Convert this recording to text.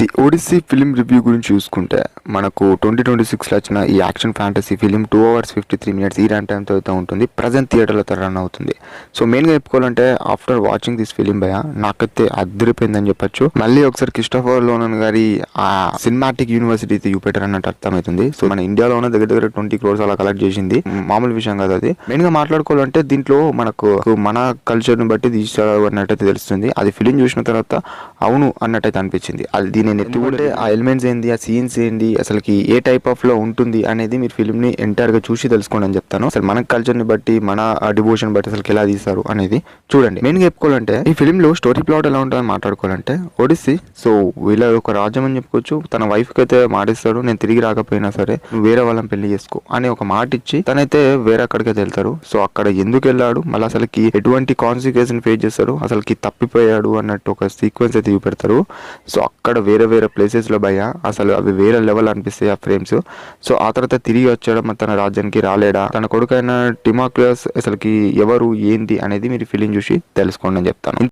The Odissi film review గురించి చూసుకుంటే మనకు 2026లో వచ్చిన ఈ action fantasy film 2 hours 53 minutes ఈ రన్ టైంతో అయితే ఉంటుంది. ప్రజెంట్ థియేటర్లతో రన్ అవుతుంది. సో మెయిన్గా చెప్పుకోవాలంటే ఆఫ్టర్ వాచింగ్ దిస్ ఫిలిం భయ నాకైతే అదిరిపోయిందని చెప్పొచ్చు. మళ్ళీ ఒకసారి క్రిస్టోఫర్ నోలన్ గారి ఆ సినిమాటిక్ యూనివర్సిటీ చూపెట్టారు అన్నట్టు అర్థమవుతుంది. సో మన ఇండియాలోనే దగ్గర 20 crores అలా కలెక్ట్ చేసింది. మామూలు విషయం కాదు అది. మెయిన్గా మాట్లాడుకోవాలంటే దీంట్లో మన కల్చర్ని బట్టి తీసుకోవాలి అన్నట్టయితే తెలుస్తుంది. అది ఫిలిం చూసిన తర్వాత అవును అన్నట్టయితే అనిపించింది. అది నేను ఎత్తుకుంటే ఆ ఎలిమెంట్స్ ఏంది, ఆ సీన్స్ ఏంటి, అసలుకి ఏ టైప్ ఆఫ్ లో ఉంటుంది అనేది మీరు ఫిల్మ్ ని ఎంటైర్ గా చూసి తెలుసుకోండి అని చెప్తాను. అసలు మన కల్చర్ ని బట్టి, మన డివోషన్ బట్టి అసలు ఎలా తీస్తారు అనేది చూడండి. మెయిన్ గా చెప్పుకోవాలంటే ఈ ఫిల్మ్ లో స్టోరీ ప్లాట్ ఎలా ఉంటుందని మాట్లాడుకోవాలంటే ఒడిస్సీ సో వీళ్ళ ఒక రాజ్యం అని చెప్పుకోవచ్చు. తన వైఫ్ కి అయితే మాటిస్తాడు, నేను తిరిగి రాకపోయినా సరే నువ్వు వేరే వాళ్ళని పెళ్లి చేసుకో అని ఒక మాట ఇచ్చి తనైతే వేరే అక్కడికే వెళ్తారు. సో అక్కడ ఎందుకు వెళ్ళాడు, మళ్ళీ అసలుకి ఎటువంటి కాన్సిక్వెన్స్ ఫేస్ చేస్తారు, అసలుకి తప్పిపోయాడు అన్నట్టు ఒక సీక్వెన్స్ అయితే చూపెడతారు. సో అక్కడ వేరే ప్లేసెస్లో భయ అసలు అవి వేరే లెవెల్ అనిపిస్తాయి ఆ ఫ్రేమ్స్. సో ఆ తర్వాత తిరిగి వచ్చాడు, తన రాజ్యానికి రాలేడా, తన కొడుకైన టిమాక్లియస్ అసలుకి ఎవరు ఏంటి అనేది మీరు ఫిలిం చూసి తెలుసుకోండి అని చెప్తాను.